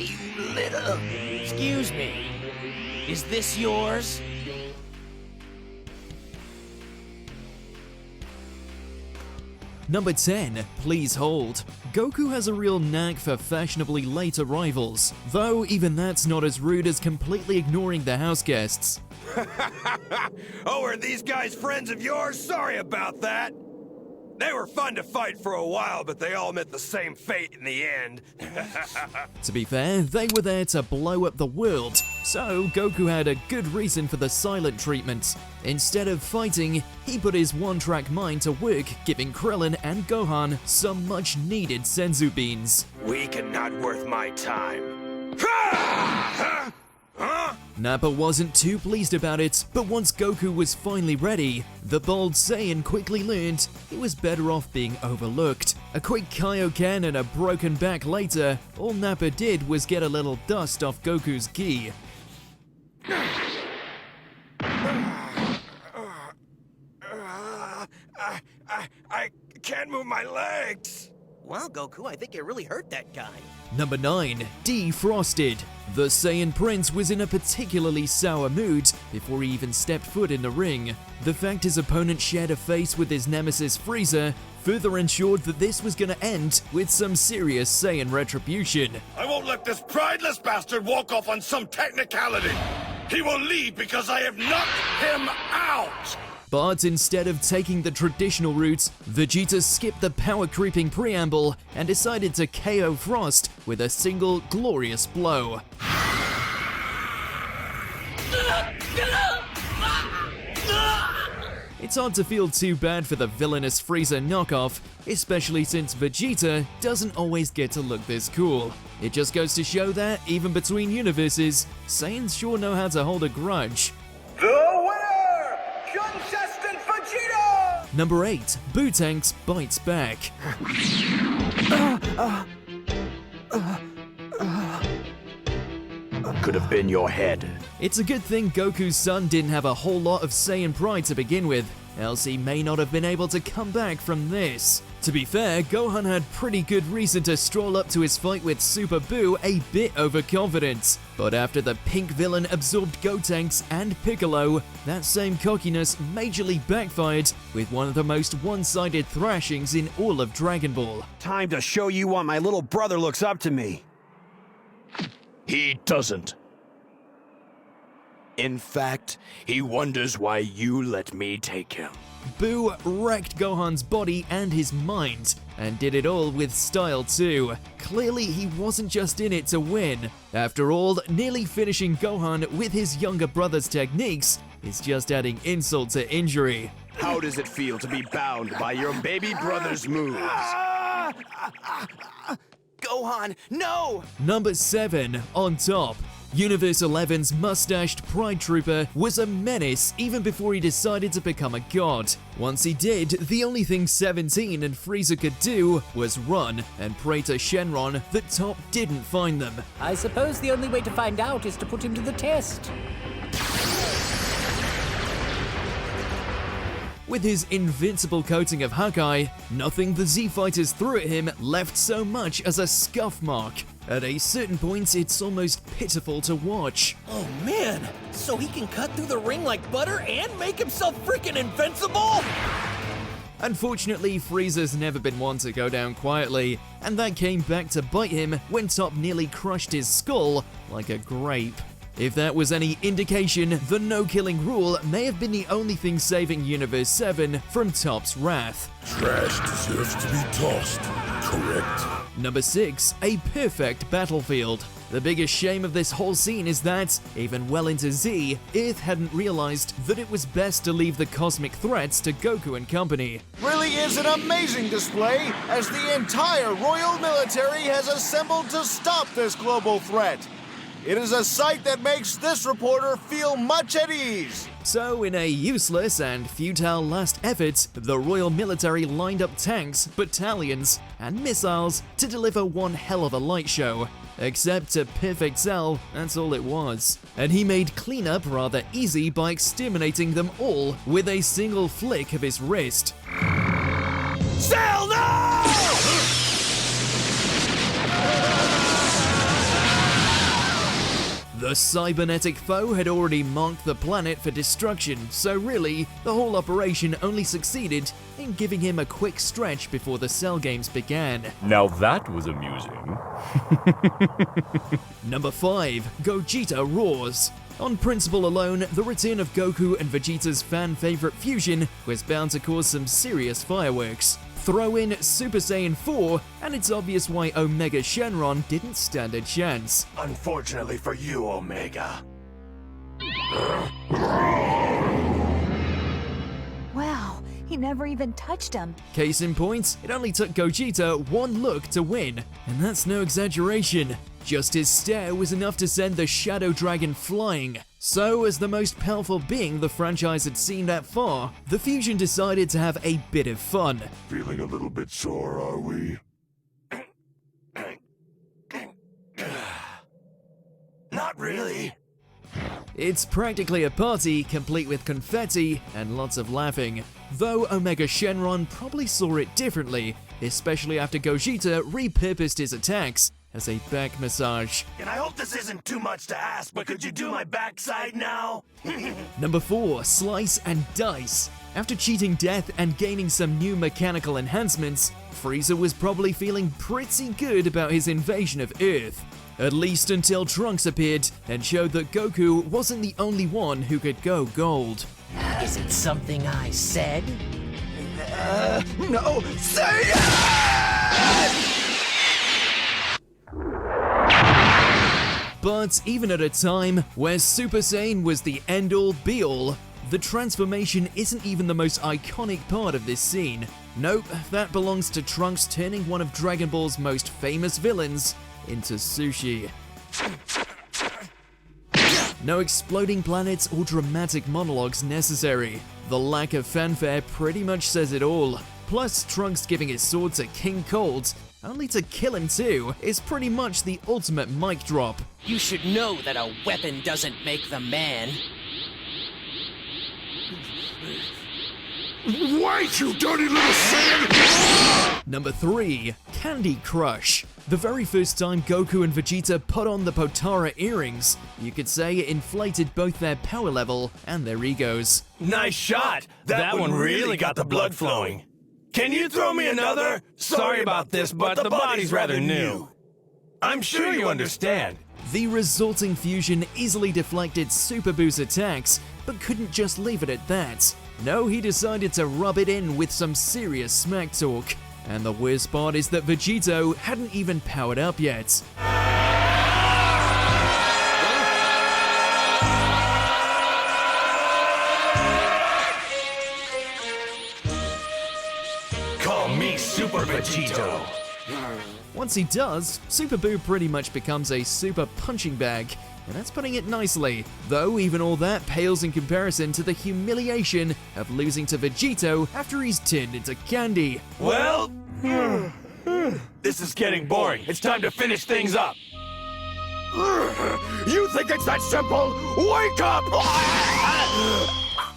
you little... Excuse me. Is this yours? Number 10, please hold. Goku has a real knack for fashionably late arrivals, though even that's not as rude as completely ignoring the house guests. Oh, are these guys friends of yours? Sorry about that. They were fun to fight for a while, but they all met the same fate in the end. To be fair, they were there to blow up the world, so Goku had a good reason for the silent treatment. Instead of fighting, he put his one-track mind to work, giving Krillin and Gohan some much-needed senzu beans. Weak and not worth my time. Nappa wasn't too pleased about it, but once Goku was finally ready, the bold Saiyan quickly learned he was better off being overlooked. A quick Kaioken and a broken back later, all Nappa did was get a little dust off Goku's gi. I can't move my legs. Wow, Goku, I think it really hurt that guy. Number 9, defrosted. The Saiyan Prince was in a particularly sour mood before he even stepped foot in the ring. The fact his opponent shared a face with his nemesis Frieza further ensured that this was gonna end with some serious Saiyan retribution. I won't let this prideless bastard walk off on some technicality. He will leave because I have knocked him out. But instead of taking the traditional route, Vegeta skipped the power-creeping preamble and decided to KO Frost with a single glorious blow. It's hard to feel too bad for the villainous Frieza knockoff, especially since Vegeta doesn't always get to look this cool. It just goes to show that, even between universes, Saiyans sure know how to hold a grudge. The winner, contestant Vegeta! Number 8, Buu Bites Back. Could have been your head. It's a good thing Goku's son didn't have a whole lot of Saiyan pride to begin with, else he may not have been able to come back from this. To be fair, Gohan had pretty good reason to stroll up to his fight with Super Buu a bit overconfident. But after the pink villain absorbed Gotenks and Piccolo, that same cockiness majorly backfired with one of the most one-sided thrashings in all of Dragon Ball. Time to show you why my little brother looks up to me. He doesn't. In fact, he wonders why you let me take him. Buu wrecked Gohan's body and his mind, and did it all with style too. Clearly he wasn't just in it to win. After all, nearly finishing Gohan with his younger brother's techniques is just adding insult to injury. How does it feel to be bound by your baby brother's moves? Gohan, no! Number 7, on top. Universe 11's mustached Pride Trooper was a menace even before he decided to become a god. Once he did, the only thing 17 and Frieza could do was run and pray to Shenron that Top didn't find them. I suppose the only way to find out is to put him to the test. With his invincible coating of Hawkeye, nothing the Z-Fighters threw at him left so much as a scuff mark. At a certain point, it's almost pitiful to watch. Oh man, so he can cut through the ring like butter and make himself freaking invincible? Unfortunately, Frieza's never been one to go down quietly, and that came back to bite him when Top nearly crushed his skull like a grape. If that was any indication, the no-killing rule may have been the only thing saving Universe 7 from Top's wrath. Trash deserves to be tossed, correct? Number 6, a perfect battlefield. The biggest shame of this whole scene is that, even well into Z, Earth hadn't realized that it was best to leave the cosmic threats to Goku and company. Really is an amazing display as the entire royal military has assembled to stop this global threat. It is a sight that makes this reporter feel much at ease. So, in a useless and futile last effort, the royal military lined up tanks, battalions, and missiles to deliver one hell of a light show. Except to Perfect Cell, that's all it was. And he made cleanup rather easy by exterminating them all with a single flick of his wrist. Cell, no! The cybernetic foe had already marked the planet for destruction, so really, the whole operation only succeeded in giving him a quick stretch before the Cell games began. Now that was amusing. Number 5. Gogeta Roars. On principle alone, the return of Goku and Vegeta's fan-favorite fusion was bound to cause some serious fireworks. Throw in Super Saiyan 4, and it's obvious why Omega Shenron didn't stand a chance. Unfortunately for you, Omega. Wow, he never even touched him. Case in point, it only took Gogeta one look to win, and that's no exaggeration. Just his stare was enough to send the Shadow Dragon flying. So, as the most powerful being the franchise had seen that far, the fusion decided to have a bit of fun. Feeling a little bit sore, are we? Not really. It's practically a party, complete with confetti and lots of laughing. Though Omega Shenron probably saw it differently, especially after Gogeta repurposed his attacks as a back massage. And I hope this isn't too much to ask, but could you do my backside now? Number 4. Slice and Dice. After cheating death and gaining some new mechanical enhancements, Frieza was probably feeling pretty good about his invasion of Earth. At least until Trunks appeared and showed that Goku wasn't the only one who could go gold. Is it something I said? No, say it! But even at a time where Super Saiyan was the end-all be-all, the transformation isn't even the most iconic part of this scene. Nope, that belongs to Trunks turning one of Dragon Ball's most famous villains into sushi. No exploding planets or dramatic monologues necessary. The lack of fanfare pretty much says it all. Plus, Trunks giving his sword to King Cold, only to kill him too, is pretty much the ultimate mic drop. You should know that a weapon doesn't make the man. Wait, you dirty little Saiyan! Number 3. Candy Crush. The very first time Goku and Vegeta put on the Potara earrings, you could say it inflated both their power level and their egos. Nice shot! That one really got the blood flowing. Can you throw me another? Sorry about this, but the body's rather new. I'm sure you understand. The resulting fusion easily deflected Super Buu's attacks, but couldn't just leave it at that. No, he decided to rub it in with some serious smack talk. And the worst part is that Vegito hadn't even powered up yet. Call me Super Vegito. Once he does, Super Buu pretty much becomes a super punching bag, and that's putting it nicely. Though even all that pales in comparison to the humiliation of losing to Vegito after he's turned into candy. Well, this is getting boring. It's time to finish things up. You think it's that simple? Wake up!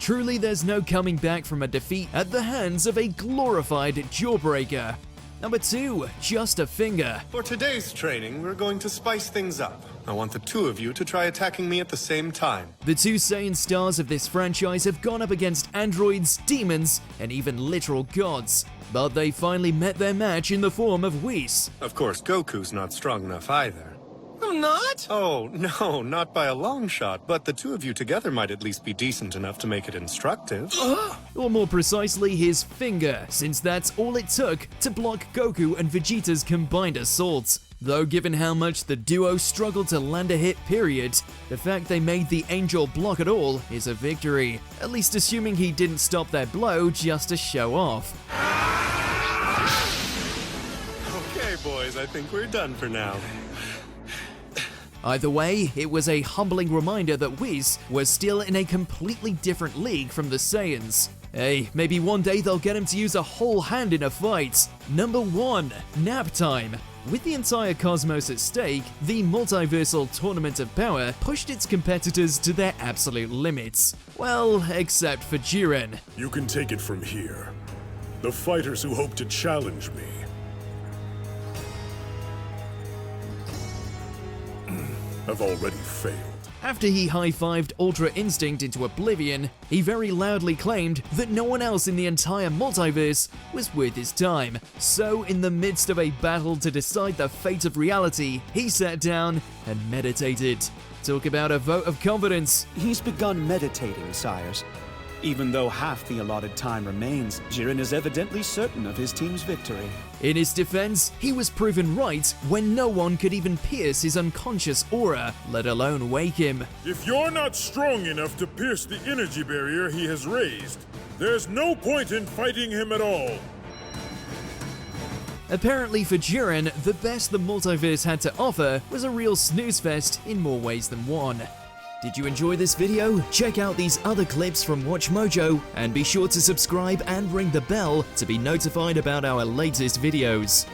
Truly, there's no coming back from a defeat at the hands of a glorified jawbreaker. Number 2, Just a Finger. For today's training, we're going to spice things up. I want the two of you to try attacking me at the same time. The two Saiyan stars of this franchise have gone up against androids, demons, and even literal gods. But they finally met their match in the form of Whis. Of course, Goku's not strong enough either. I'm not? Oh, no, not by a long shot, but the two of you together might at least be decent enough to make it instructive. Or more precisely, his finger, since that's all it took to block Goku and Vegeta's combined assaults. Though given how much the duo struggled to land a hit period, the fact they made the Angel block at all is a victory, at least assuming he didn't stop their blow just to show off. Okay, boys, I think we're done for now. Either way, it was a humbling reminder that Whis was still in a completely different league from the Saiyans. Hey, maybe one day they'll get him to use a whole hand in a fight. Number 1, Nap Time. With the entire cosmos at stake, the multiversal Tournament of Power pushed its competitors to their absolute limits. Well, except for Jiren. You can take it from here. The fighters who hope to challenge me have already failed. After he high-fived Ultra Instinct into oblivion, he very loudly claimed that no one else in the entire multiverse was worth his time. So, in the midst of a battle to decide the fate of reality, he sat down and meditated. Talk about a vote of confidence. He's begun meditating, sires. Even though half the allotted time remains, Jiren is evidently certain of his team's victory. In his defense, he was proven right when no one could even pierce his unconscious aura, let alone wake him. If you're not strong enough to pierce the energy barrier he has raised, there's no point in fighting him at all. Apparently for Jiren, the best the multiverse had to offer was a real snooze fest in more ways than one. Did you enjoy this video? Check out these other clips from WatchMojo and be sure to subscribe and ring the bell to be notified about our latest videos.